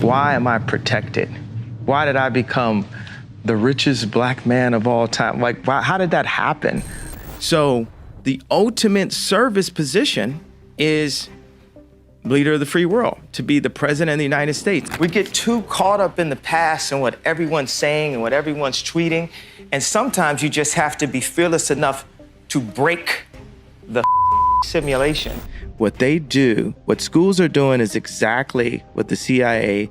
Why am I protected? Why did I become the richest black man of all time? Like, how did that happen? So the ultimate service position is leader of the free world, to be the president of the United States. We get too caught up in the past and what everyone's saying and what everyone's tweeting. And sometimes you just have to be fearless enough to break the simulation. What they do, what schools are doing is exactly what the CIA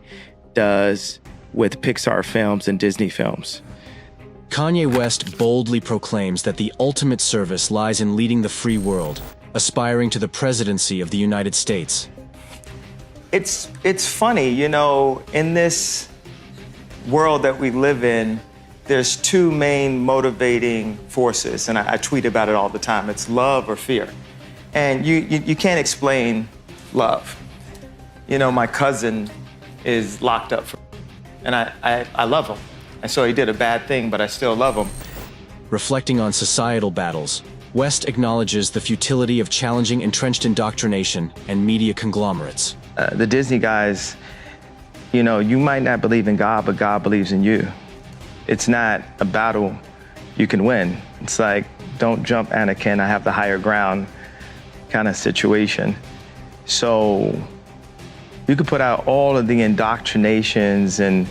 does with Pixar films and Disney films. Kanye West boldly proclaims that the ultimate service lies in leading the free world, aspiring to the presidency of the United States. It's funny, you know, in this world that we live in, there's two main motivating forces, and I tweet about it all the time. It's love or fear. And you can't explain love. You know, my cousin is locked up and I love him. And so he did a bad thing, but I still love him. Reflecting on societal battles, West acknowledges the futility of challenging entrenched indoctrination and media conglomerates. The Disney guys, you know, you might not believe in God, but God believes in you. It's not a battle you can win. It's like, don't jump, Anakin, I have the higher ground kind of situation. So you could put out all of the indoctrinations and,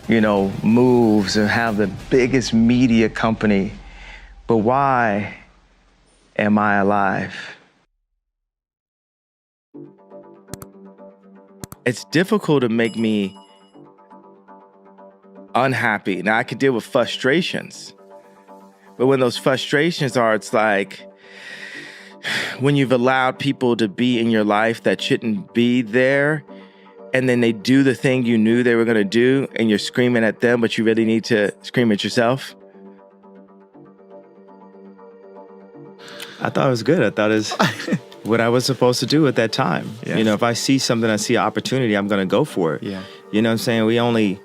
you know, moves and have the biggest media company, but why am I alive? It's difficult to make me unhappy. Now I could deal with frustrations, but when those frustrations are, it's like when you've allowed people to be in your life that shouldn't be there, and then they do the thing you knew they were gonna do, and you're screaming at them, but you really need to scream at yourself. I thought it was good. I thought it was what I was supposed to do at that time. Yes. You know, if I see something, I see an opportunity, I'm gonna go for it. Yeah. You know what I'm saying? We only,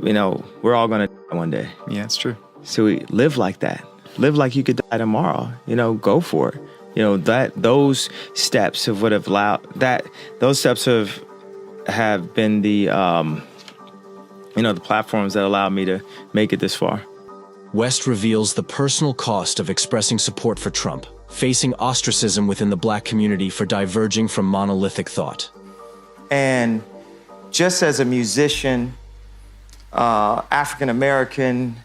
you know, we're all gonna die one day. Yeah, it's true. So we live like that. Live like you could die tomorrow. You know, go for it. You know, those steps would have allowed that. Those steps have been the, you know, the platforms that allowed me to make it this far. West reveals the personal cost of expressing support for Trump, facing ostracism within the black community for diverging from monolithic thought. And just as a musician, African-American,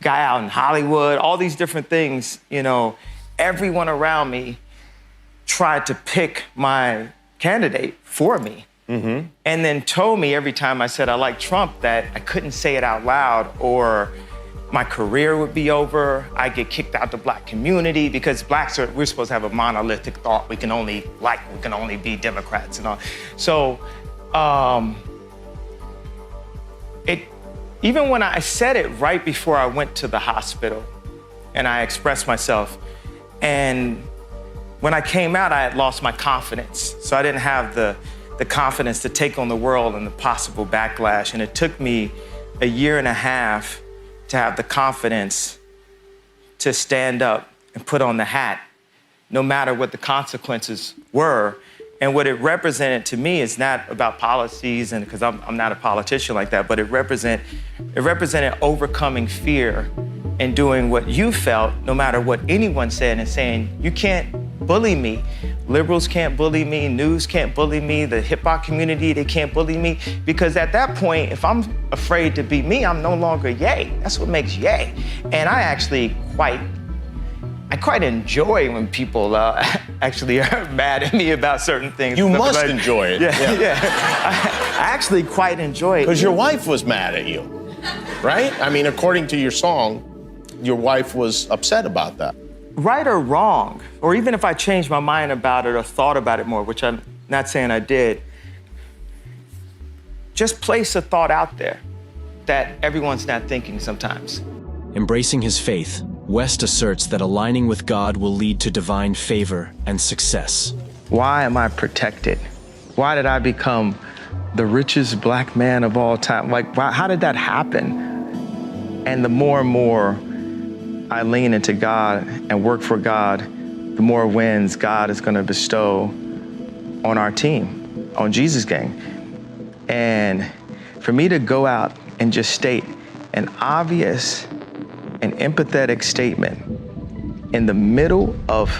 guy out in Hollywood, all these different things, you know, everyone around me tried to pick my candidate for me. Mm-hmm. And then told me every time I said I like Trump that I couldn't say it out loud or my career would be over. I'd get kicked out the black community because blacks we're supposed to have a monolithic thought. We can only be Democrats and all. So even when I said it right before I went to the hospital and I expressed myself, and when I came out, I had lost my confidence. So I didn't have the confidence to take on the world and the possible backlash. And it took me a year and a half to have the confidence to stand up and put on the hat, no matter what the consequences were. And what it represented to me is not about policies, and because I'm not a politician like that, but it represented overcoming fear and doing what you felt, no matter what anyone said, and saying, you can't bully me. Liberals can't bully me, news can't bully me, the hip hop community, they can't bully me. Because at that point, if I'm afraid to be me, I'm no longer Ye. That's what makes Ye. And I actually quite enjoy when people actually are mad at me about certain things. You must enjoy it. Yeah. I actually quite enjoy it. Because your wife was mad at you, right? I mean, according to your song, your wife was upset about that. Right or wrong, or even if I changed my mind about it or thought about it more, which I'm not saying I did, just place a thought out there that everyone's not thinking sometimes. Embracing his faith, West asserts that aligning with God will lead to divine favor and success. Why am I protected? Why did I become the richest black man of all time? Like, how did that happen? And the more and more I lean into God and work for God, the more wins God is going to bestow on our team, on Jesus Gang. And for me to go out and just state an obvious and empathetic statement in the middle of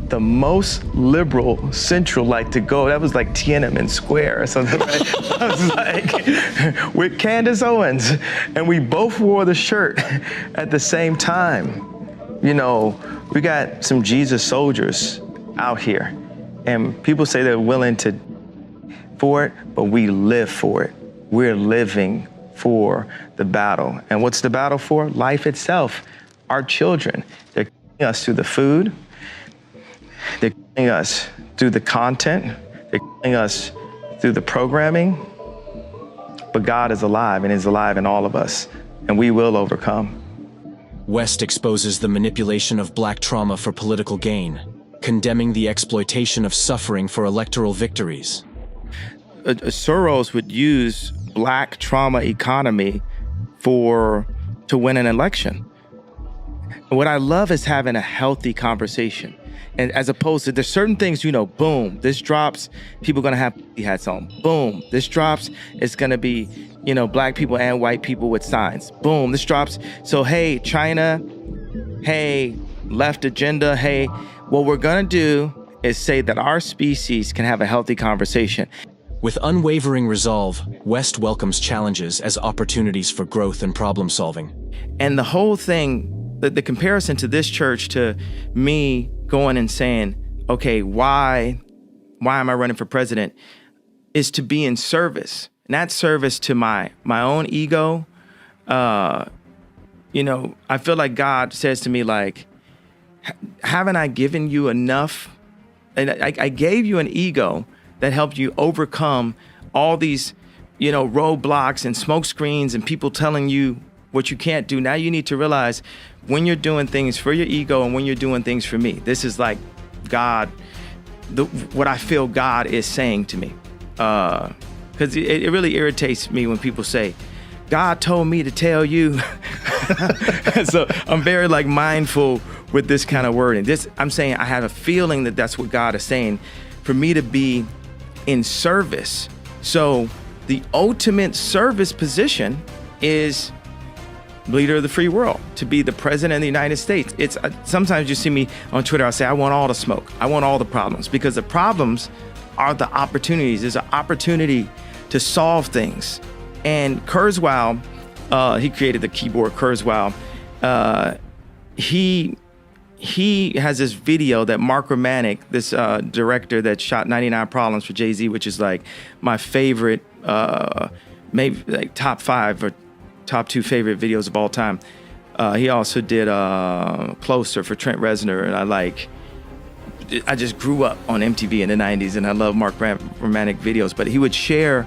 the most liberal central, like to go, that was like Tiananmen Square or something. Right? I was like, with Candace Owens, and we both wore the shirt at the same time. You know, we got some Jesus soldiers out here, and people say they're willing to for it, but we live for it. We're living for the battle. And what's the battle for? Life itself, our children. They're killing us through the food. They're killing us through the content. They're killing us through the programming. But God is alive and is alive in all of us, and we will overcome. West exposes the manipulation of Black trauma for political gain, condemning the exploitation of suffering for electoral victories. Soros would use Black trauma economy to win an election. And what I love is having a healthy conversation. And as opposed to, there's certain things, you know, boom, this drops, people gonna have hats on. Boom, this drops, it's gonna be, you know, Black people and white people with signs. Boom, this drops. So, hey, China, hey, left agenda, hey, what we're gonna do is say that our species can have a healthy conversation. With unwavering resolve, West welcomes challenges as opportunities for growth and problem solving. And the whole thing, the comparison to this church to me going and saying, okay, why am I running for president, is to be in service. Not service to my own ego. You know, I feel like God says to me, like, haven't I given you enough? And I gave you an ego that helped you overcome all these, you know, roadblocks and smoke screens and people telling you what you can't do. Now you need to realize when you're doing things for your ego and when you're doing things for me. This is like God, what I feel God is saying to me. Because it really irritates me when people say, God told me to tell you. So I'm very like mindful with this kind of wording. I'm saying I have a feeling that that's what God is saying for me to be in service. So the ultimate service position is leader of the free world, to be the president of the United States. It's sometimes you see me on Twitter, I say, I want all the smoke. I want all the problems, because the problems are the opportunities. There's an opportunity to solve things. And Kurzweil, he created the keyboard Kurzweil. He has this video that Mark Romanek, this director that shot 99 Problems for Jay-Z, which is like my favorite, maybe like top 5 or top 2 favorite videos of all time. He also did Closer for Trent Reznor, and I just grew up on MTV in the 90s, and I love Mark Romanek videos. But he would share,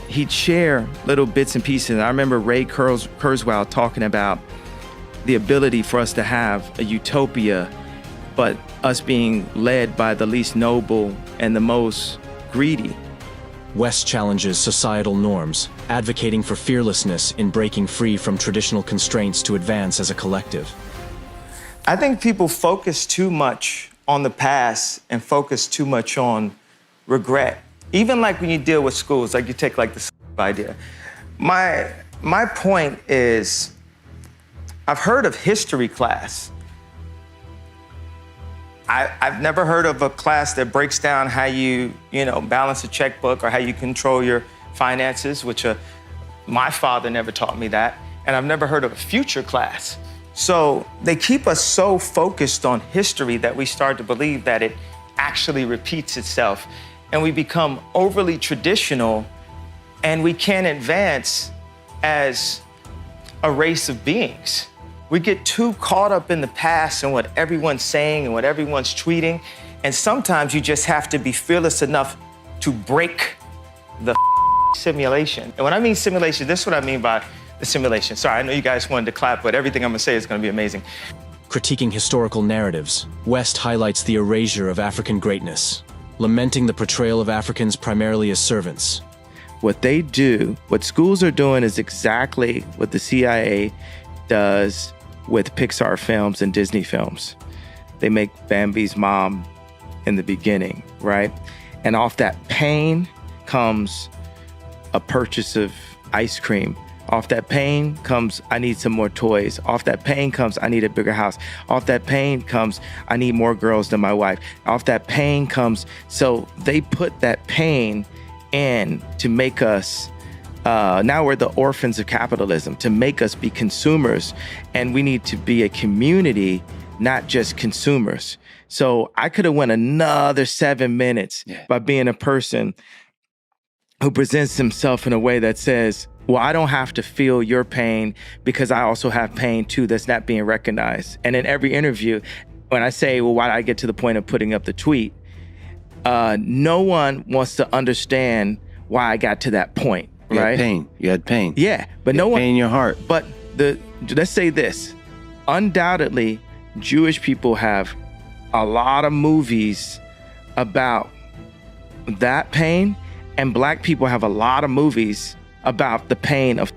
he'd share little bits and pieces. And I remember Ray Kurzweil talking about the ability for us to have a utopia, but us being led by the least noble and the most greedy. West challenges societal norms, advocating for fearlessness in breaking free from traditional constraints to advance as a collective. I think people focus too much on the past and focus too much on regret. Even like when you deal with schools, like you take like the idea. My point is, I've heard of history class. I've never heard of a class that breaks down how you balance a checkbook or how you control your finances, which my father never taught me that. And I've never heard of a future class. So they keep us so focused on history that we start to believe that it actually repeats itself. And we become overly traditional, and we can't advance as a race of beings. We get too caught up in the past and what everyone's saying and what everyone's tweeting. And sometimes you just have to be fearless enough to break the simulation. And when I mean simulation, this is what I mean by the simulation. Sorry, I know you guys wanted to clap, but everything I'm gonna say is gonna be amazing. Critiquing historical narratives, West highlights the erasure of African greatness, lamenting the portrayal of Africans primarily as servants. What they do, what schools are doing, is exactly what the CIA does with Pixar films and Disney films. They make Bambi's mom in the beginning, right? And off that pain comes a purchase of ice cream. Off that pain comes, I need some more toys. Off that pain comes, I need a bigger house. Off that pain comes, I need more girls than my wife. Off that pain comes, so they put that pain in to make us, now we're the orphans of capitalism, to make us be consumers. And we need to be a community, not just consumers. So I could have went another 7 minutes by being a person who presents himself in a way that says, well, I don't have to feel your pain because I also have pain too that's not being recognized. And in every interview, when I say, well, why did I get to the point of putting up the tweet? No one wants to understand why I got to that point, you right? You had pain. Yeah, but no one. Pain in your heart. But let's say this, undoubtedly, Jewish people have a lot of movies about that pain, and Black people have a lot of movies about the pain of,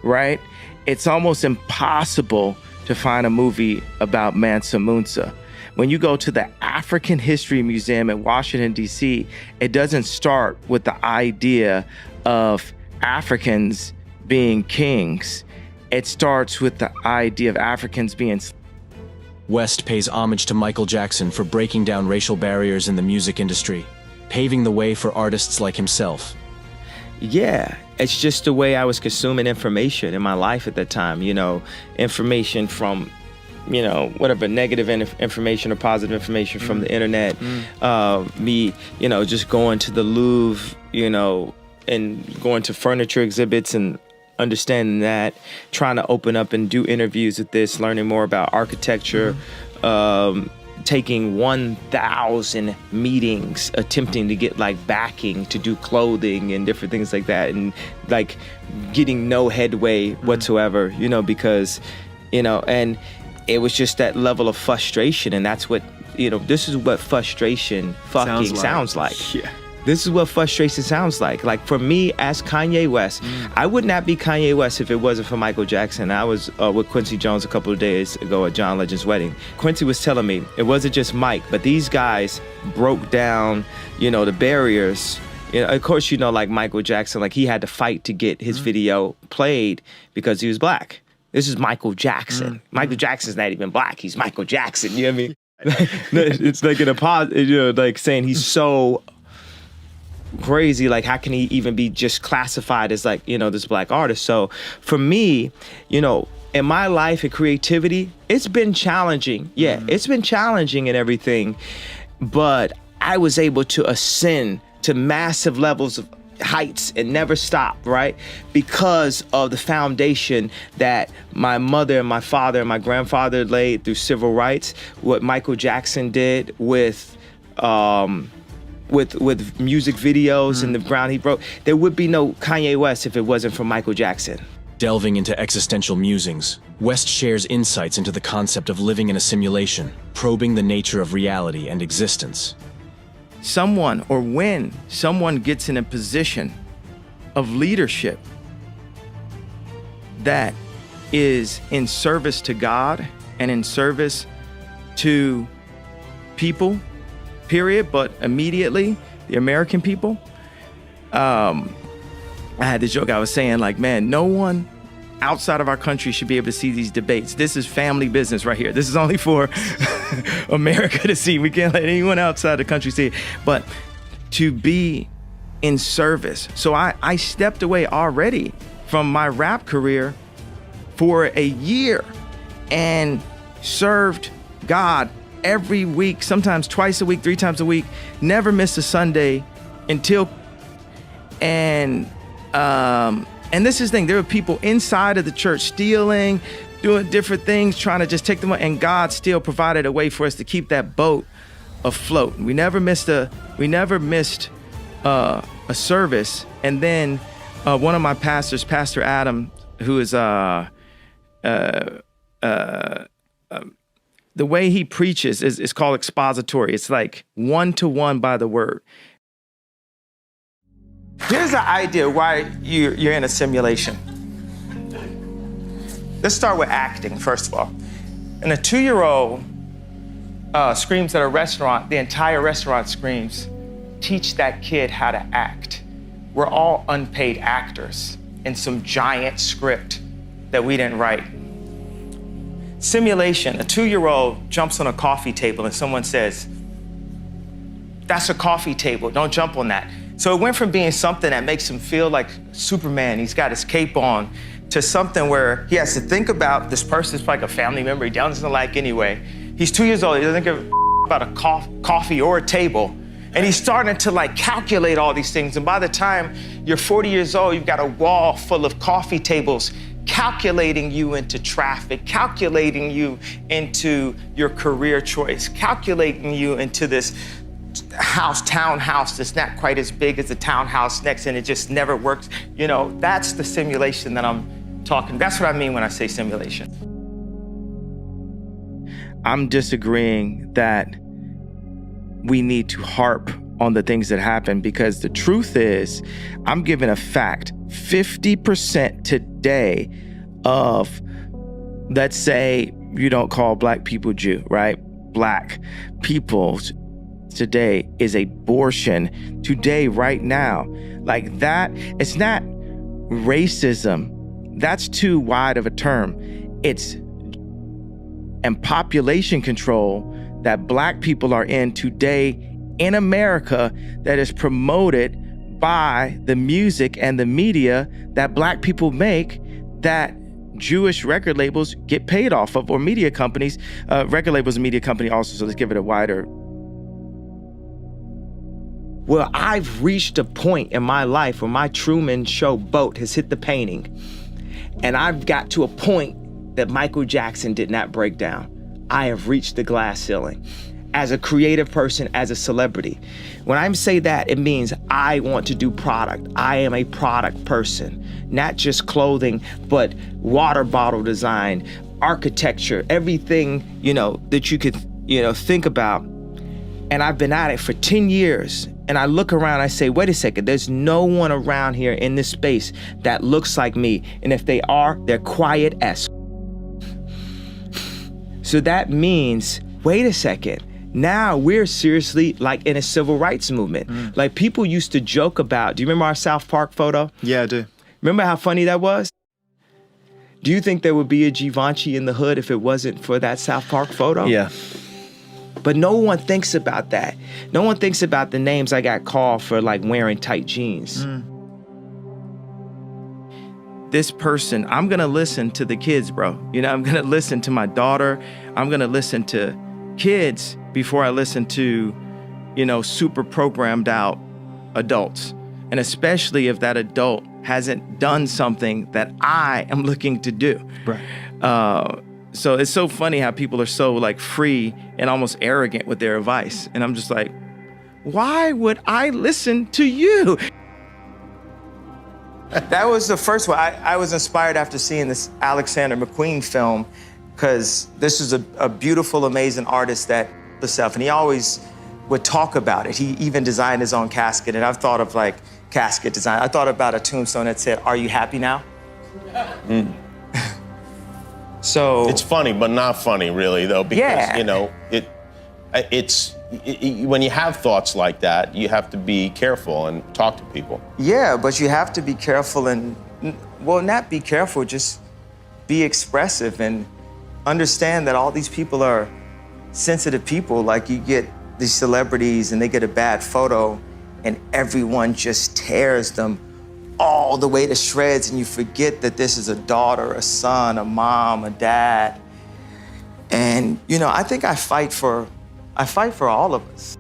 right? It's almost impossible to find a movie about Mansa Musa. When you go to the African History Museum in Washington, D.C., it doesn't start with the idea of Africans being kings. It starts with the idea of Africans being. West pays homage to Michael Jackson for breaking down racial barriers in the music industry, paving the way for artists like himself. Yeah, it's just the way I was consuming information in my life at that time, information from, whatever, negative information or positive information from the internet. Me, just going to the Louvre, and going to furniture exhibits and understanding that, trying to open up and do interviews with this, learning more about architecture, taking 1,000 meetings, attempting to get backing to do clothing and different things like that, and getting no headway whatsoever, because, and it was just that level of frustration. And that's what, this is what frustration fucking sounds like. Yeah. This is what frustration sounds like. Like for me as Kanye West, I would not be Kanye West if it wasn't for Michael Jackson. I was with Quincy Jones a couple of days ago at John Legend's wedding. Quincy was telling me it wasn't just Mike, but these guys broke down, the barriers. Of course, like Michael Jackson, he had to fight to get his video played because he was Black. This is Michael Jackson. Michael Jackson's not even Black. He's Michael Jackson. You know what I mean? It's like saying he's so crazy, how can he even be just classified as this Black artist? So for me, in my life and creativity, it's been challenging. Yeah, it's been challenging and everything, but I was able to ascend to massive levels of heights and never stop, right? Because of the foundation that my mother and my father and my grandfather laid through civil rights, what Michael Jackson did with music videos and the ground he broke. There would be no Kanye West if it wasn't for Michael Jackson. Delving into existential musings, West shares insights into the concept of living in a simulation, probing the nature of reality and existence. Someone, or when someone gets in a position of leadership that is in service to God and in service to people, period, but immediately the American people. I had this joke I was saying, man, no one outside of our country should be able to see these debates. This is family business right here. This is only for America to see. We can't let anyone outside the country see it. But to be in service. So I stepped away already from my rap career for a year and served God every week, sometimes twice a week, 3 times a week, never missed a Sunday until, and this is the thing, there were people inside of the church stealing, doing different things, trying to just take them, and God still provided a way for us to keep that boat afloat. We never missed a service. And then one of my pastors, Pastor Adam, who is the way he preaches is called expository. It's like 1-to-1 by the word. Here's the idea why you're in a simulation. Let's start with acting, first of all. And a 2-year-old screams at a restaurant, the entire restaurant screams, teach that kid how to act. we're all unpaid actors in some giant script that we didn't write. Simulation, a 2-year-old jumps on a coffee table and someone says, "That's a coffee table, don't jump on that." So it went from being something that makes him feel like Superman, he's got his cape on, to something where he has to think about this person's like a family member he doesn't like anyway. He's 2 years old, he doesn't give a about a coffee or a table. And he's starting to like calculate all these things. And by the time you're 40 years old, you've got a wall full of coffee tables calculating you into traffic, calculating you into your career choice, calculating you into this townhouse that's not quite as big as the townhouse next, and it just never works. You know, that's the simulation that I'm talking. That's what I mean when I say simulation. I'm disagreeing that we need to harp on the things that happen, because the truth is, I'm giving a fact. 50% today of, let's say, you don't call black people Jew, right? Black people today is abortion. Today, right now, like that, it's not racism. That's too wide of a term. It's and population control that black people are in today in America that is promoted by the music and the media that black people make, that Jewish record labels get paid off of, or media companies. Record labels and media company also, so let's give it a wider. Well, I've reached a point in my life where my Truman Show boat has hit the painting, and I've got to a point that Michael Jackson did not break down. I have reached the glass ceiling as a creative person, as a celebrity. When I say that, it means I want to do product. I am a product person, not just clothing, but water bottle design, architecture, everything, you know, that you could, you know, think about. And I've been at it for 10 years. And I look around, I say, wait a second, there's no one around here in this space that looks like me. And if they are, they're quiet as. So that means, wait a second, now we're seriously like in a civil rights movement. Like people used to joke about, do you remember our South Park photo? Yeah, I do. Remember how funny that was? Do you think there would be a Givenchy in the hood if it wasn't for that South Park photo? Yeah. But no one thinks about that. No one thinks about the names I got called for like wearing tight jeans. This person, I'm gonna listen to the kids, bro. You know, I'm gonna listen to my daughter. I'm gonna listen to kids before I listen to, you know, super programmed out adults. And especially if that adult hasn't done something that I am looking to do. Right. So it's so funny how people are so like free and almost arrogant with their advice. And I'm just like, why would I listen to you? That was the first one. I was inspired after seeing this Alexander McQueen film, because this is a beautiful, amazing artist that himself, and he always would talk about it. He even designed his own casket, and I've thought of like casket design. I thought about a tombstone that said, "Are you happy now?" So it's funny, but not funny, really, though, because you know it's when you have thoughts like that, you have to be careful and talk to people. Yeah, but you have to be careful and, well, not be careful, just be expressive and understand that all these people are sensitive people. Like you get these celebrities and they get a bad photo and everyone just tears them all the way to shreds, and you forget that this is a daughter, a son, a mom, a dad. And, you know, I think I fight for all of us.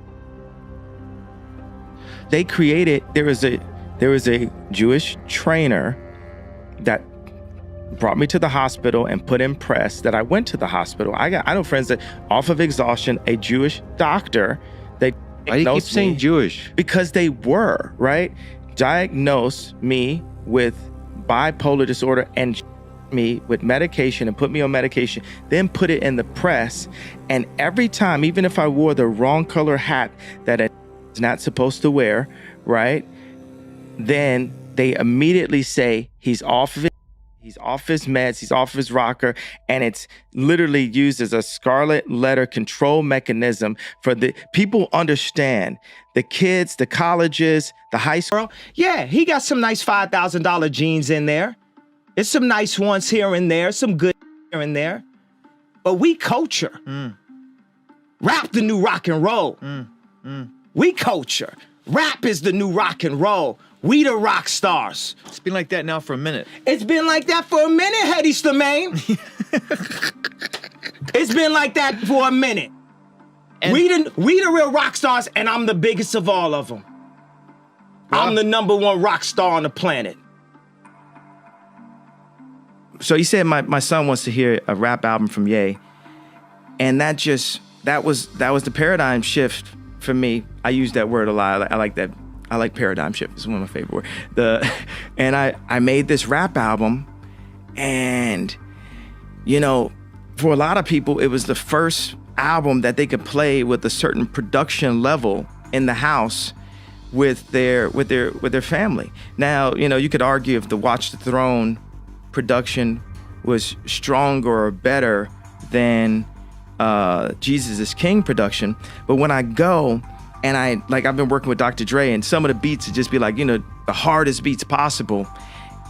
They created, there was a Jewish trainer that brought me to the hospital and put in press that I went to the hospital. I know friends that off of exhaustion, a Jewish doctor, they Why do you keep saying Jewish? Because they were, right? Diagnosed me with bipolar disorder and me with medication and put me on medication, then put it in the press. And every time, even if I wore the wrong color hat that it's not supposed to wear, right? Then they immediately say, he's off of it. He's off his meds, he's off his rocker, and it's literally used as a scarlet letter control mechanism for the people understand. The kids, the colleges, the high school. Yeah, he got some nice $5,000 jeans in there. It's some nice ones here and there, some good here and there. But we culture. Rap the new rock and roll. We culture. Rap is the new rock and roll. We the rock stars. It's been like that now for a minute. It's been like that for a minute, Hedy Slimane. It's been like that for a minute. And we the real rock stars, and I'm the biggest of all of them. Wow. I'm the ¡1 rock star on the planet. So he said my son wants to hear a rap album from Ye. And that was the paradigm shift for me. I use that word a lot. I like that. I like paradigm shift. It's one of my favorite words. And I made this rap album, and for a lot of people, it was the first album that they could play with a certain production level in the house with their family. Now, you could argue if the Watch the Throne production was stronger or better than Jesus is King production, but when I go and I've been working with Dr. Dre, and some of the beats would just be like, the hardest beats possible.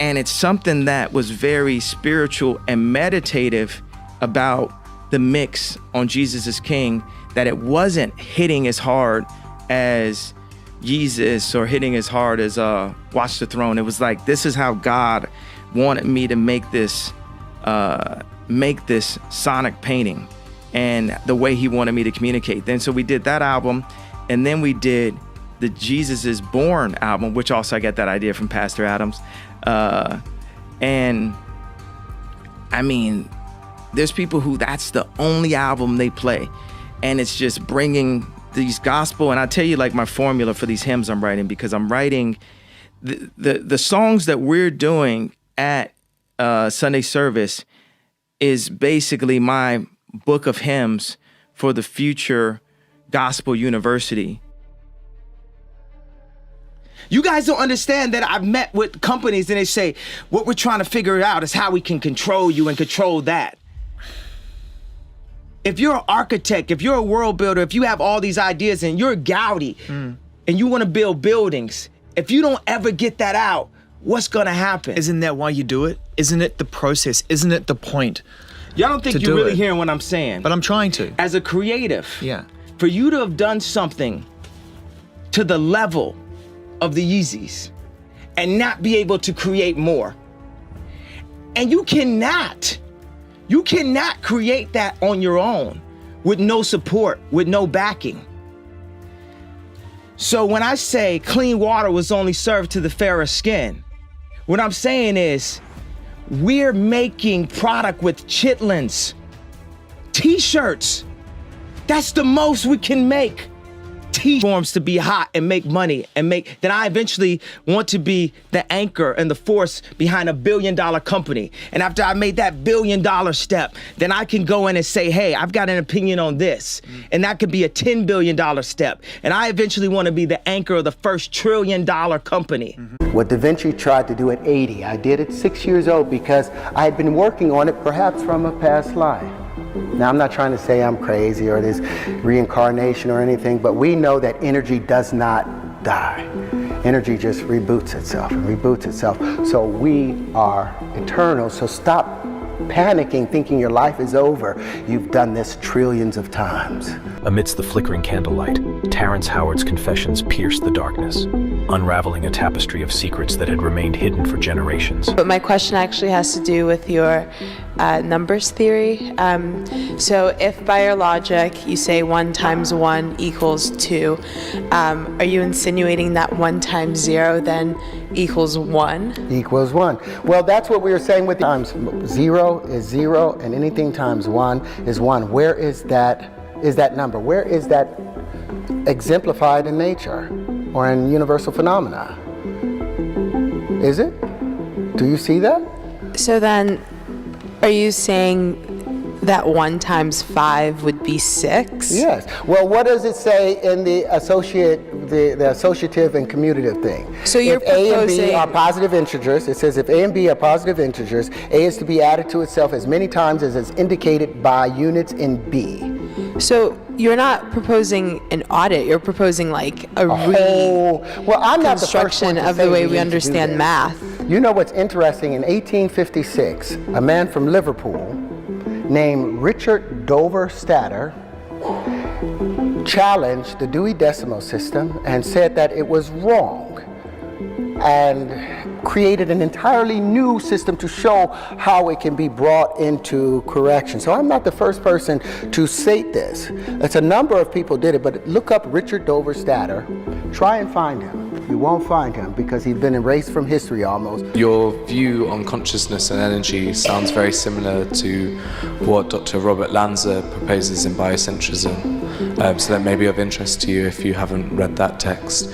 And it's something that was very spiritual and meditative about the mix on Jesus is King, that it wasn't hitting as hard as Jesus or hitting as hard as Watch the Throne. It was like, this is how God wanted me to make this sonic painting, and the way he wanted me to communicate. Then so we did that album. And then we did the Jesus is Born album, which also I got that idea from Pastor Adams. And I mean, there's people who that's the only album they play. And it's just bringing these gospel. And I tell you, like, my formula for these hymns I'm writing, because I'm writing the songs that we're doing at Sunday service is basically my book of hymns for the future Gospel University. You guys don't understand that I've met with companies and they say, what we're trying to figure out is how we can control you and control that. If you're an architect, if you're a world builder, if you have all these ideas and you're Gaudi and you want to build buildings, if you don't ever get that out, what's going to happen? Isn't that why you do it? Isn't it the process? Isn't it the point? Y'all don't think you're really hearing what I'm saying. But I'm trying to. As a creative. Yeah. For you to have done something to the level of the Yeezys and not be able to create more. And you cannot create that on your own with no support, with no backing. So when I say clean water was only served to the fairer skin, what I'm saying is we're making product with chitlins, t-shirts. That's the most we can make. T-forms to be hot and make money then I eventually want to be the anchor and the force behind $1 billion company. And after I made that $1 billion step, then I can go in and say, hey, I've got an opinion on this. And that could be a $10 billion step. And I eventually want to be the anchor of the first $1 trillion company. What Da Vinci tried to do at 80, I did at 6 years old because I had been working on it perhaps from a past life. Now, I'm not trying to say I'm crazy or there's reincarnation or anything, but we know that energy does not die. Energy just reboots itself and reboots itself. So we are eternal. So stop panicking, thinking your life is over. You've done this trillions of times. Amidst the flickering candlelight, Terrence Howard's confessions pierced the darkness, unraveling a tapestry of secrets that had remained hidden for generations. But my question actually has to do with your numbers theory. So if by your logic you say 1 times 1 equals 2, are you insinuating that 1 times 0 then equals 1? Equals 1. Well, that's what we were saying with times 0 is 0 and anything times 1 is 1. Where is that number? Where is that exemplified in nature or in universal phenomena? Is it? Do you see that? So then, are you saying that 1 times 5 would be 6? Yes. Well, what does it say in the the associative and commutative thing. So you're if A and B proposing- are positive integers, it says if A and B are positive integers, A is to be added to itself as many times as is indicated by units in B. So you're not proposing an audit, you're proposing like a Well, I'm not the first one reconstruction to of say the way we we need to do understand this. math. You know what's interesting? In 1856, a man from Liverpool named Richard Dover Statter challenged the Dewey Decimal System and said that it was wrong, and created an entirely new system to show how it can be brought into correction. So I'm not the first person to state this. It's a number of people did it, but look up Richard Dover Statter. Try and find him. You won't find him because he's been erased from history almost. Your view on consciousness and energy sounds very similar to what Dr. Robert Lanza proposes in biocentrism. So that may be of interest to you if you haven't read that text.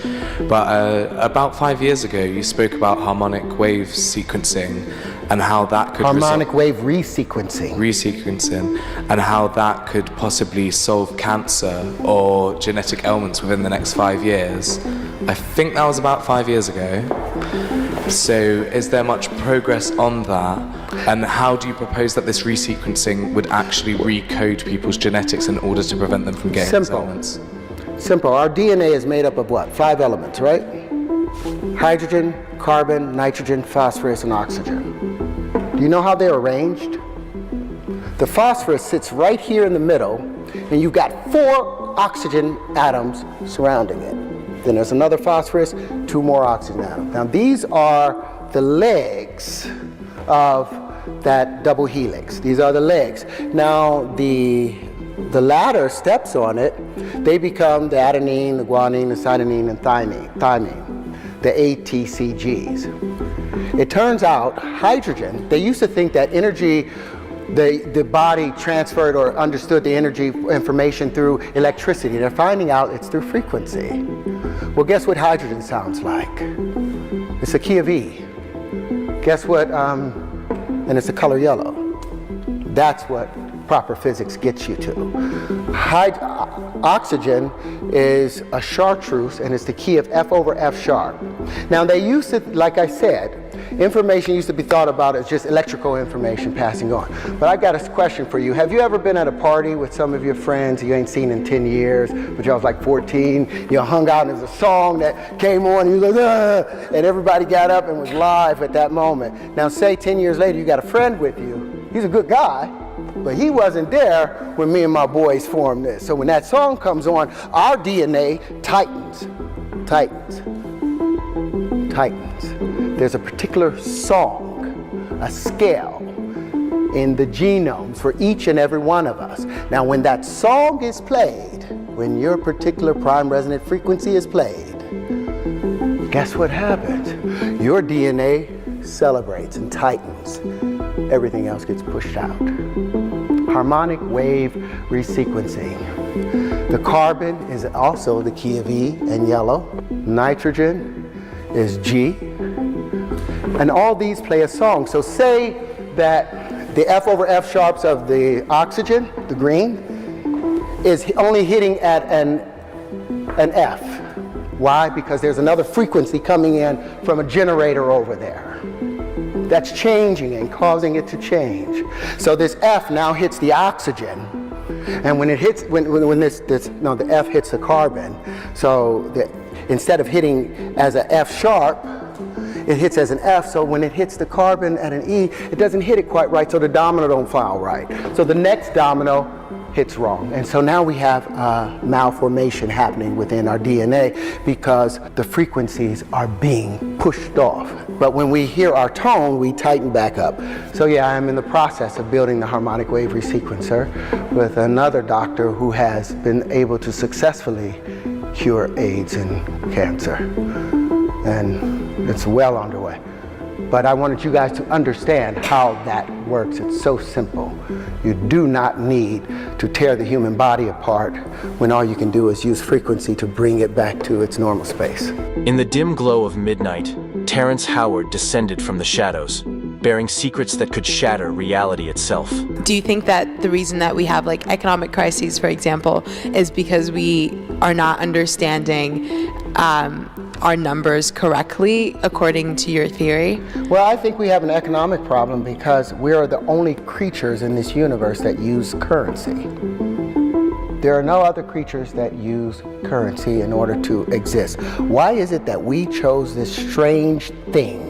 But about 5 years ago, you spoke about harmonic wave sequencing and how that could Harmonic wave resequencing. And how that could possibly solve cancer or genetic ailments within the next 5 years. I think that was about 5 years ago. So is there much progress on that? And how do you propose that this resequencing would actually recode people's genetics in order to prevent them from getting these ailments? Simple. Our DNA is made up of what? 5 elements, right? Hydrogen, carbon, nitrogen, phosphorus, and oxygen. Do you know how they're arranged? The phosphorus sits right here in the middle, and you've got 4 oxygen atoms surrounding it. Then there's another phosphorus, 2 more oxygen atoms. Now these are the legs of that double helix. These are the legs. Now the latter steps on it, they become the adenine, the guanine, the cytosine, and thymine, the ATCGs. It turns out hydrogen, they used to think that energy, the body transferred or understood the energy information through electricity. They're finding out it's through frequency. Well, guess what hydrogen sounds like? It's a key of E. Guess what, and it's the color yellow. That's what proper physics gets you to. Oxygen is a chartreuse, and it's the key of F over F sharp. Now they used to, like I said, information used to be thought about as just electrical information passing on. But I got a question for you. Have you ever been at a party with some of your friends you ain't seen in 10 years, but y'all was like 14, you hung out and there's a song that came on and you was like, and everybody got up and was live at that moment. Now say 10 years later you got a friend with you. He's a good guy, but he wasn't there when me and my boys formed this. So when that song comes on, our DNA tightens. There's a particular song, a scale in the genomes for each and every one of us. Now when that song is played, when your particular prime resonant frequency is played, guess what happens? Your DNA celebrates and tightens. Everything else gets pushed out. Harmonic wave resequencing. The carbon is also the key of E and yellow. Nitrogen is G. And all these play a song. So say that the F over F sharps of the oxygen, the green, is only hitting at an F. Why? Because there's another frequency coming in from a generator over there. That's changing and causing it to change. So this F now hits the oxygen, and when it hits, the F hits the carbon. So instead of hitting as a F sharp, it hits as an F. So when it hits the carbon at an E, it doesn't hit it quite right. So the domino don't file right. So the next domino hits wrong. And so now we have malformation happening within our DNA because the frequencies are being pushed off. But when we hear our tone, we tighten back up. So yeah, I'm in the process of building the harmonic wave resequencer with another doctor who has been able to successfully cure AIDS and cancer. And it's well underway. But I wanted you guys to understand how that works. It's so simple. You do not need to tear the human body apart when all you can do is use frequency to bring it back to its normal space. In the dim glow of midnight, Terrence Howard descended from the shadows, bearing secrets that could shatter reality itself. Do you think that the reason that we have like economic crises, for example, is because we are not understanding our numbers correctly, according to your theory? Well, I think we have an economic problem because we are the only creatures in this universe that use currency. There are no other creatures that use currency in order to exist. Why is it that we chose this strange thing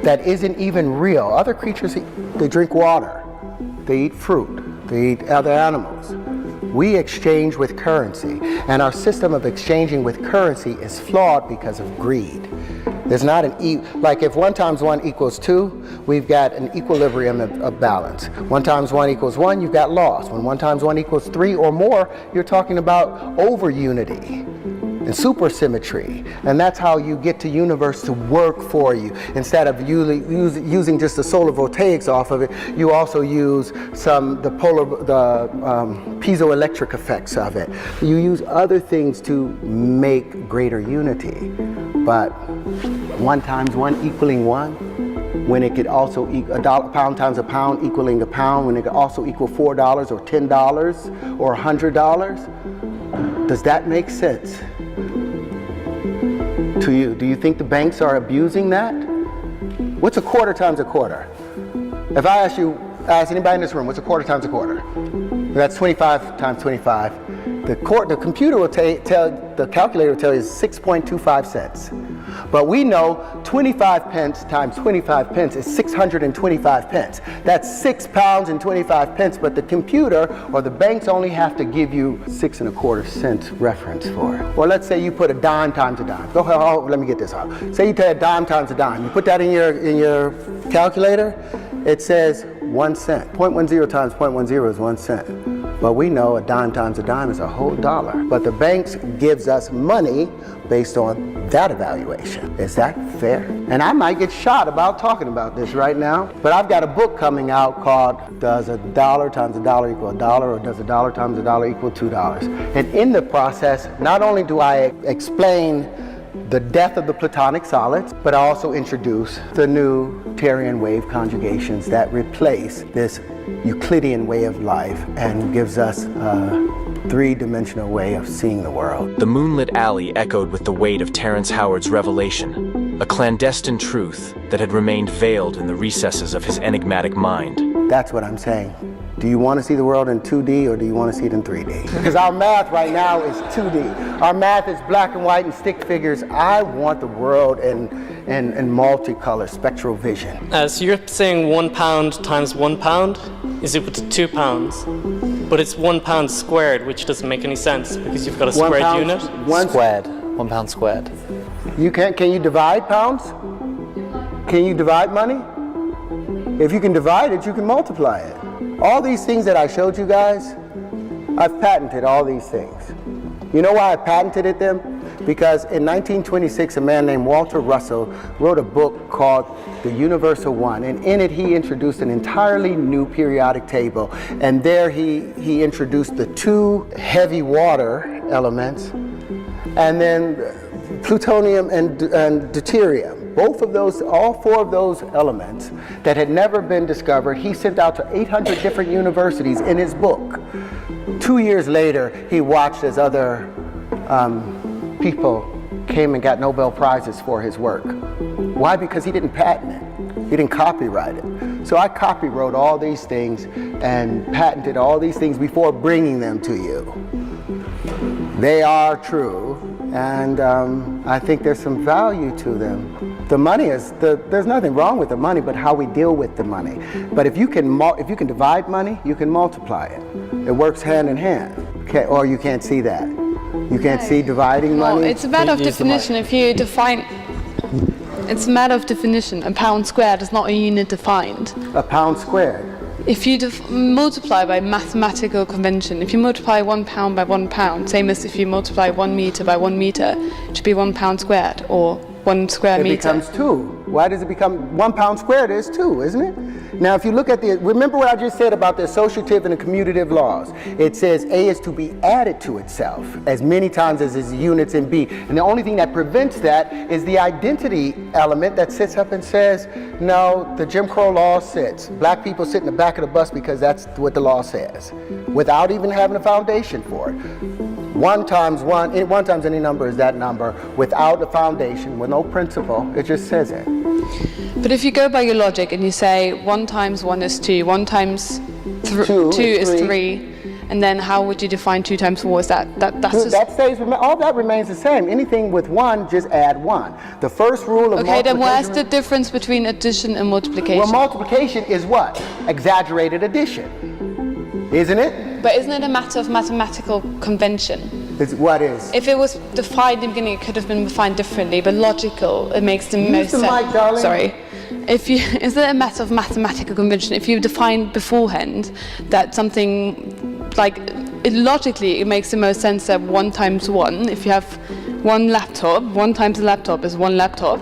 that isn't even real? Other creatures, they drink water, they eat fruit, they eat other animals. We exchange with currency, and our system of exchanging with currency is flawed because of greed. There's not like if 1 times 1 equals 2, we've got an equilibrium of balance. 1 times 1 equals 1, you've got loss. When 1 times 1 equals 3 or more, you're talking about over unity and supersymmetry. And that's how you get the universe to work for you. Instead of using just the solar voltaics off of it, you also use the piezoelectric effects of it. You use other things to make greater unity. But 1 times 1 equaling 1, when it could also equal a pound times a pound equaling a pound, when it could also equal $4 or $10 or $100, does that make sense to you? Do you think the banks are abusing that? What's a quarter times a quarter? If I ask anybody in this room, what's a quarter times a quarter? That's 25 times 25. The computer will the calculator will tell you 6.25 cents. But we know 25 pence times 25 pence is 625 pence. That's 6 pounds and 25 pence, but the computer or the banks only have to give you 6 1/4 cents reference for it. Or let's say you put a dime times a dime. Go ahead, let me get this out. Say you take a dime times a dime. You put that in your calculator, it says 1 cent. 0.10 times 0.10 is 1 cent. But we know a dime times a dime is a whole dollar. But the banks gives us money based on that evaluation. Is that fair? And I might get shot about talking about this right now, but I've got a book coming out called Does a dollar times a dollar equal a dollar, or does a dollar times a dollar equal $2? And in the process, not only do I explain the death of the Platonic solids, but I also introduce the new Terrian wave conjugations that replace this Euclidean way of life and gives us a 3-dimensional way of seeing the world. The moonlit alley echoed with the weight of Terrence Howard's revelation, a clandestine truth that had remained veiled in the recesses of his enigmatic mind. That's what I'm saying. Do you want to see the world in 2D or do you want to see it in 3D? Because our math right now is 2D. Our math is black and white and stick figures. I want the world in multicolor, spectral vision. So you're saying 1 pound times 1 pound is equal to 2 pounds. But it's 1 pound squared, which doesn't make any sense because you've got a squared unit. Squared. 1 pound squared. Can you divide pounds? Can you divide money? If you can divide it, you can multiply it. All these things that I showed you guys, I've patented all these things. You know why I patented them? Because in 1926, a man named Walter Russell wrote a book called The Universal One, and in it he introduced an entirely new periodic table. And there he introduced the 2 heavy water elements, and then plutonium and deuterium. Both of those, all 4 of those elements that had never been discovered, he sent out to 800 different universities in his book. 2 years later, he watched as other people came and got Nobel Prizes for his work. Why? Because he didn't patent it. He didn't copyright it. So I copywrote all these things and patented all these things before bringing them to you. They are true, and I think there's some value to them. The money is, there's nothing wrong with the money, but how we deal with the money. But if you can divide money, you can multiply it. It works hand in hand. Or you can't see that. You can't see dividing money. It's a matter of definition. If you define, it's a matter of definition. A pound squared is not a unit defined. A pound squared. If you multiply by mathematical convention, if you multiply 1 pound by 1 pound, same as if you multiply 1 meter by 1 meter, it should be 1 pound squared, or 1 square meter? It becomes 2. Why does it become 1 pound squared is 2, isn't it? Now, if you look at remember what I just said about the associative and the commutative laws. It says A is to be added to itself as many times as its units in B. And the only thing that prevents that is the identity element that sits up and says, no, the Jim Crow law sits. Black people sit in the back of the bus because that's what the law says, without even having a foundation for it. 1 times any number is that number, without a foundation, with no principle. It just says it. But if you go by your logic and you say 1 times 1 is 2, 1 times 2 is 3, and then how would you define 2 times 4? Is that's just... That stays, all that remains the same. Anything with 1, just add 1. The first rule of multiplication... Okay, then where's the difference between addition and multiplication? Well, multiplication is what? Exaggerated addition. Isn't it? But isn't it a matter of mathematical convention? What is? If it was defined in the beginning, it could have been defined differently, but logical, it makes the most sense. Mic, darling. Sorry. Is it a matter of mathematical convention? If you define beforehand that something, logically, it makes the most sense that 1 times 1, if you have 1 laptop, 1 times a laptop is 1 laptop,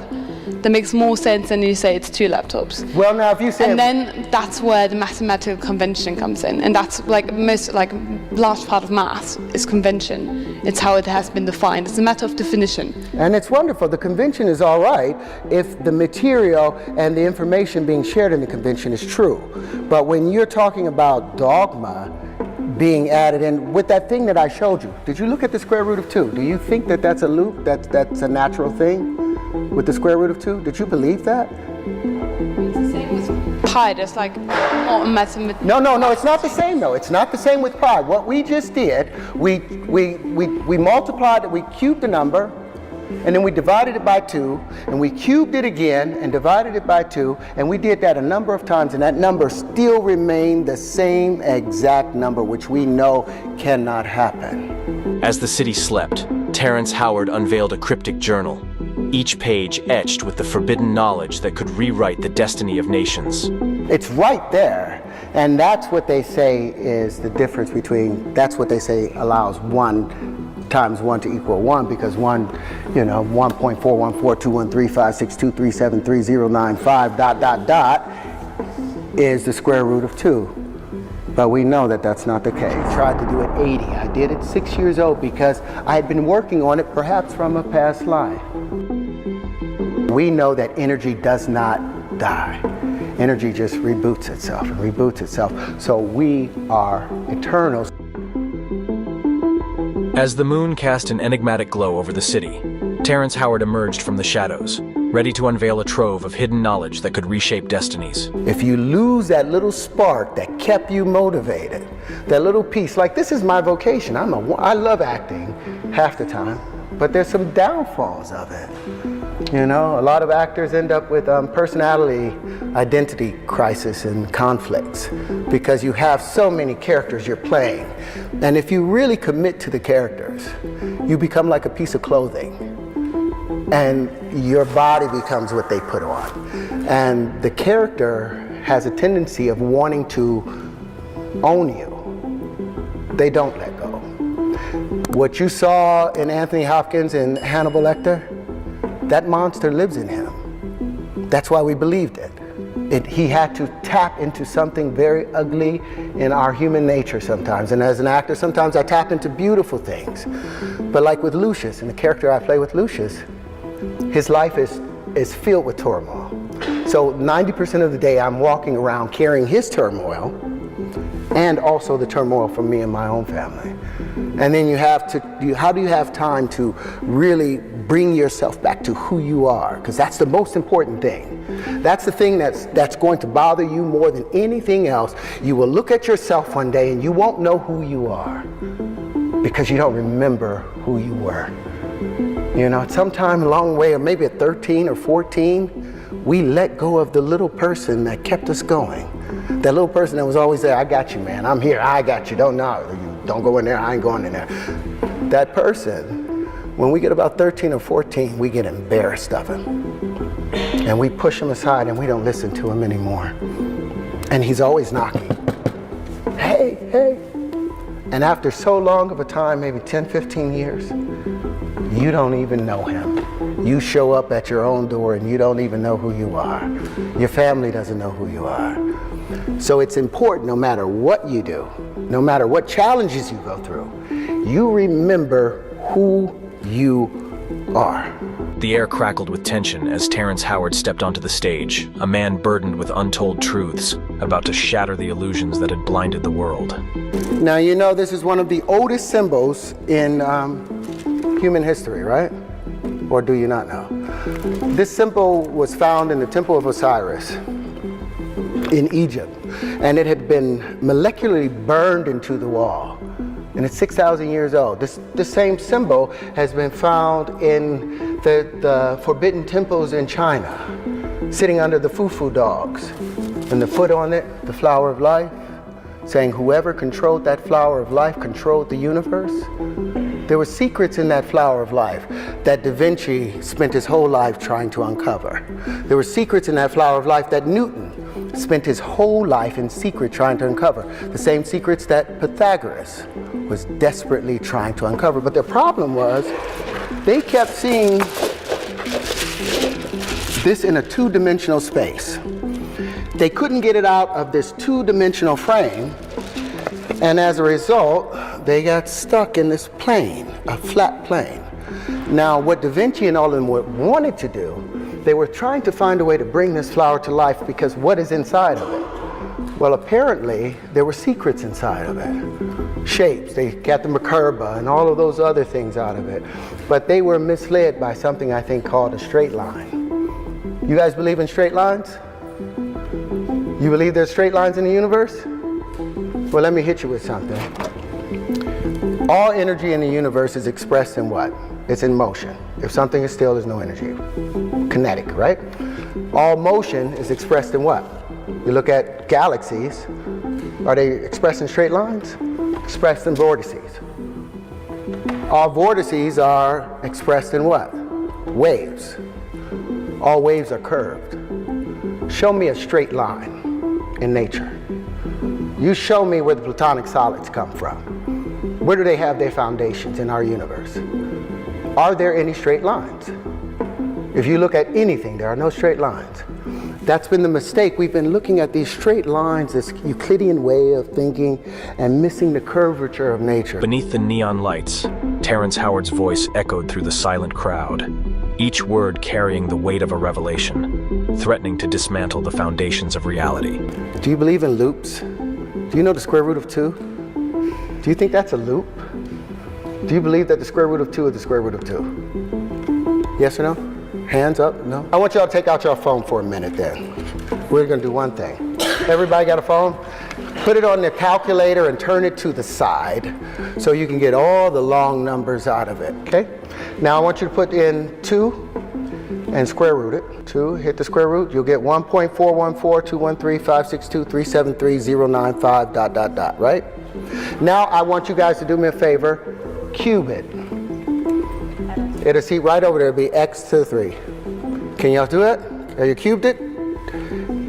that makes more sense than you say it's 2 laptops. Well, now if you say... And then that's where the mathematical convention comes in. And that's large part of math is convention. It's how it has been defined. It's a matter of definition. And it's wonderful. The convention is all right if the material and the information being shared in the convention is true. But when you're talking about dogma being added in, with that thing that I showed you, did you look at the square root of 2? Do you think that that's a loop, that's a natural thing? With the square root of 2? Did you believe that? It's the same with pi. There's not a mathematical... No, it's not the same though. It's not the same with pi. What we just did, we multiplied it, we cubed the number, and then we divided it by 2, and we cubed it again and divided it by 2, and we did that a number of times, and that number still remained the same exact number, which we know cannot happen. As the city slept, Terrence Howard unveiled a cryptic journal, each page etched with the forbidden knowledge that could rewrite the destiny of nations. It's right there, and that's what they say is the difference between, that's what they say allows 1 times 1 to equal 1, because 1.4141562373095 is the square root of 2. But we know that that's not the case. I tried to do it 80. I did it 6 years old because I had been working on it perhaps from a past life. We know that energy does not die. Energy just reboots itself and reboots itself. So we are eternal. As the moon cast an enigmatic glow over the city, Terrence Howard emerged from the shadows, ready to unveil a trove of hidden knowledge that could reshape destinies. If you lose that little spark that kept you motivated, that little piece, like this is my vocation. I love acting half the time, but there's some downfalls of it. A lot of actors end up with personality identity crisis and conflicts because you have so many characters you're playing. And if you really commit to the characters, you become like a piece of clothing. And your body becomes what they put on. And the character has a tendency of wanting to own you. They don't let go. What you saw in Anthony Hopkins and Hannibal Lecter, that monster lives in him. That's why we believed it. He had to tap into something very ugly in our human nature sometimes. And as an actor, sometimes I tap into beautiful things. But like with Lucius, and the character I play with Lucius, his life is filled with turmoil. So 90% of the day I'm walking around carrying his turmoil and also the turmoil from me and my own family. And then how do you have time to really bring yourself back to who you are? Because that's the most important thing. That's the thing that's going to bother you more than anything else. You will look at yourself one day and you won't know who you are because you don't remember who you were. Sometime along the way, or maybe at 13 or 14, we let go of the little person that kept us going. That little person that was always there, I got you, man, I'm here, I got you, don't go in there, I ain't going in there. That person, when we get about 13 or 14, we get embarrassed of him. And we push him aside and we don't listen to him anymore. And he's always knocking. Hey. And after so long of a time, maybe 10, 15 years, you don't even know him. You show up at your own door and you don't even know who you are. Your family doesn't know who you are. So it's important, no matter what you do, no matter what challenges you go through, you remember who you are. The air crackled with tension as Terrence Howard stepped onto the stage, a man burdened with untold truths, about to shatter the illusions that had blinded the world. Now, you know this is one of the oldest symbols in human history, right? Or do you not know? This symbol was found in the Temple of Osiris in Egypt, and it had been molecularly burned into the wall. And it's 6,000 years old. This same symbol has been found in the forbidden temples in China, sitting under the fufu dogs. And the foot on it, the flower of life, saying whoever controlled that flower of life controlled the universe. There were secrets in that flower of life that Da Vinci spent his whole life trying to uncover. There were secrets in that flower of life that Newton spent his whole life in secret trying to uncover. The same secrets that Pythagoras was desperately trying to uncover. But the problem was, they kept seeing this in a two-dimensional space. They couldn't get it out of this two-dimensional frame, and as a result, they got stuck in this plane, a flat plane. Now, what Da Vinci and all of them wanted to do, they were trying to find a way to bring this flower to life, because what is inside of it? Well, apparently, there were secrets inside of it. Shapes, they got the Merkaba and all of those other things out of it. But they were misled by something I think called a straight line. You guys believe in straight lines? You believe there's straight lines in the universe? Well, let me hit you with something. All energy in the universe is expressed in what? It's in motion. If something is still, there's no energy. Kinetic, right? All motion is expressed in what? You look at galaxies, are they expressed in straight lines? Expressed in vortices. All vortices are expressed in what? Waves. All waves are curved. Show me a straight line in nature. You show me where the platonic solids come from. Where do they have their foundations in our universe? Are there any straight lines? If you look at anything, there are no straight lines. That's been the mistake. We've been looking at these straight lines, this Euclidean way of thinking, and missing the curvature of nature. Beneath the neon lights, Terrence Howard's voice echoed through the silent crowd, each word carrying the weight of a revelation, threatening to dismantle the foundations of reality. Do you believe in loops? Do you know the square root of 2? Do you think that's a loop? Do you believe that the square root of 2 is the square root of 2? Yes or no? Hands up, no? I want y'all to take out your phone for a minute then. We're gonna do one thing. Everybody got a phone? Put it on the calculator and turn it to the side so you can get all the long numbers out of it, okay? Now I want you to put in 2 and square root it. 2, hit the square root, you'll get 1.41421356237309.5, right? Now I want you guys to do me a favor, cube it. It'll see right over there, it'll be x to the 3. Can y'all do it? Have you cubed it?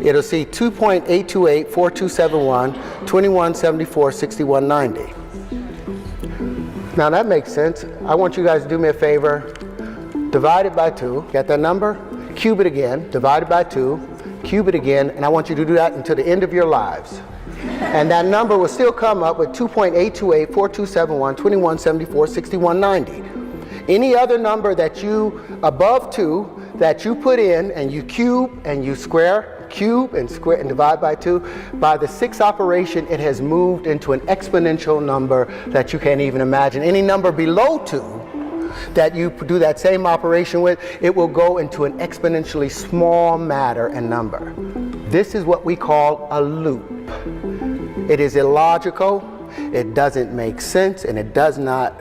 It'll see 2.828, 4271, 2174, 6190. Now that makes sense. I want you guys to do me a favor. Divide it by 2. Got that number? Cube it again. Divide it by 2. Cube it again. And I want you to do that until the end of your lives. And that number will still come up with 2.828, 4271, 2174, 6190. Any other number that you, above 2, that you put in and you cube and you square, cube and square and divide by 2, by the 6th operation, it has moved into an exponential number that you can't even imagine. Any number below 2 that you do that same operation with, it will go into an exponentially small matter and number. This is what we call a loop. It is illogical, it doesn't make sense, and it does not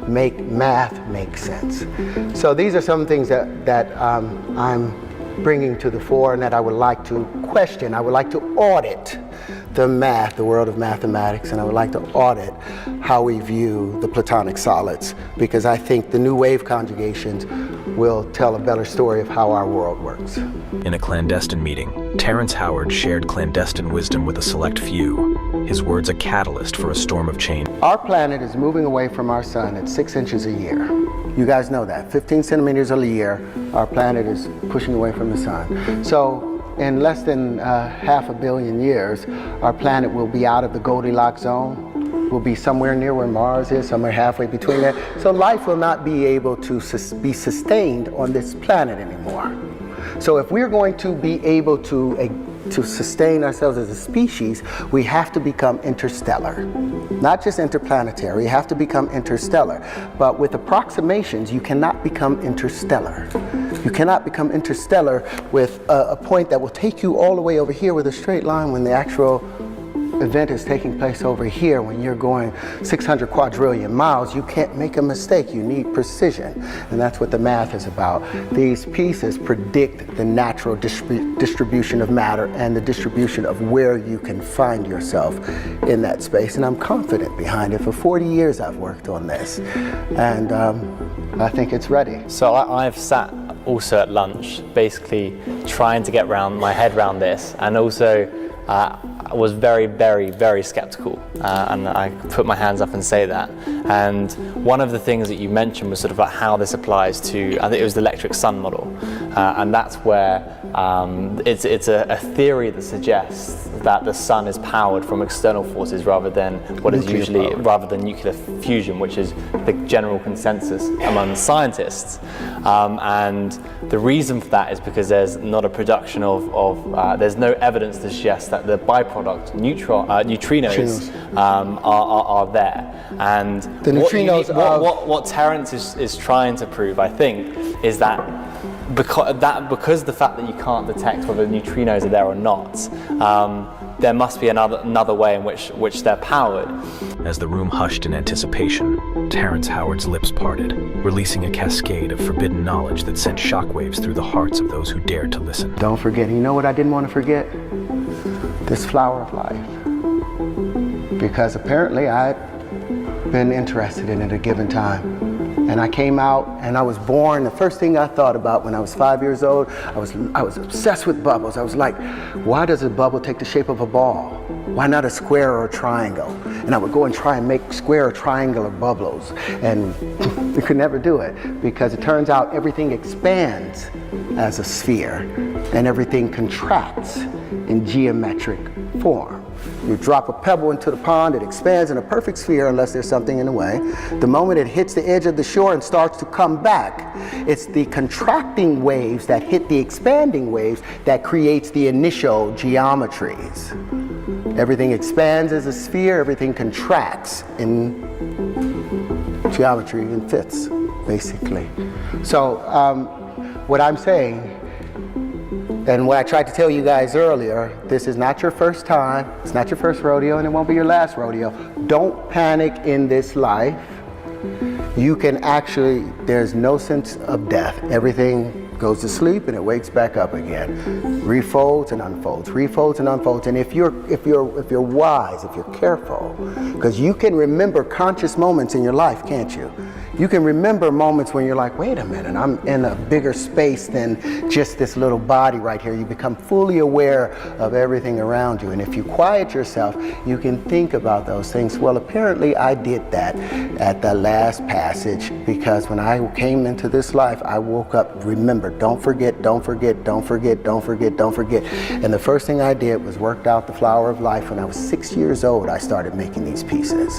make math make sense. So these are some things that I'm bringing to the fore and that I would like to question. I would like to audit the math, the world of mathematics, and I would like to audit how we view the platonic solids, because I think the new wave conjugations will tell a better story of how our world works. In a clandestine meeting, Terrence Howard shared clandestine wisdom with a select few, his words a catalyst for a storm of change. Our planet is moving away from our sun at 6 inches a year. You guys know that. 15 centimeters a year, our planet is pushing away from the sun. So in less than 500 million years, our planet will be out of the Goldilocks zone. We'll be somewhere near where Mars is, somewhere halfway between there. So life will not be able to be sustained on this planet anymore. So if we're going to be able to sustain ourselves as a species, we have to become interstellar. Not just interplanetary, you have to become interstellar. But with approximations, you cannot become interstellar. You cannot become interstellar with a point that will take you all the way over here with a straight line when the actual event is taking place over here. When you're going 600 quadrillion miles, you can't make a mistake. You need precision. And that's what the math is about. These pieces predict the natural distribution of matter and the distribution of where you can find yourself in that space. And I'm confident behind it. For 40 years I've worked on this. And I think it's ready. So I've sat also at lunch, basically trying to get my head around this, and also I was very, very, very skeptical, and I put my hands up and say that. And one of the things that you mentioned was sort of about how this applies to, I think it was the electric sun model, and that's where it's a theory that suggests that the sun is powered from external forces rather than what is usually, rather than nuclear fusion, which is the general consensus among scientists. And the reason for that is because there's not a production there's no evidence to suggest that the byproduct neutrinos are there. And the neutrinos what Terence is trying to prove, I think, is that because the fact that you can't detect whether neutrinos are there or not, there must be another way in which they're powered. As the room hushed in anticipation, Terence Howard's lips parted, releasing a cascade of forbidden knowledge that sent shockwaves through the hearts of those who dared to listen. Don't forget, you know what I didn't want to forget? This flower of life. Because apparently I'd been interested in it at a given time. And I came out and I was born. The first thing I thought about when I was 5 years old, I was obsessed with bubbles. I was like, why does a bubble take the shape of a ball? Why not a square or a triangle? And I would go and try and make square or triangular bubbles. And you could never do it because it turns out everything expands as a sphere and everything contracts in geometric form. You drop a pebble into the pond, it expands in a perfect sphere unless there's something in the way. The moment it hits the edge of the shore and starts to come back, it's the contracting waves that hit the expanding waves that creates the initial geometries. Everything expands as a sphere, everything contracts in geometry and fits, basically. So what I'm saying, and what I tried to tell you guys earlier, this is not your first time, it's not your first rodeo, and it won't be your last rodeo. Don't panic in this life. You can actually, there's no sense of death. Everything goes to sleep and it wakes back up again. Refolds and unfolds, refolds and unfolds. And if you're wise, if you're careful, because you can remember conscious moments in your life, can't you? You can remember moments when you're like, wait a minute, I'm in a bigger space than just this little body right here. You become fully aware of everything around you. And if you quiet yourself, you can think about those things. Well, apparently I did that at the last passage, because when I came into this life, I woke up, remember, don't forget, don't forget, don't forget, don't forget, don't forget. And the first thing I did was worked out the flower of life. When I was 6 years old, I started making these pieces.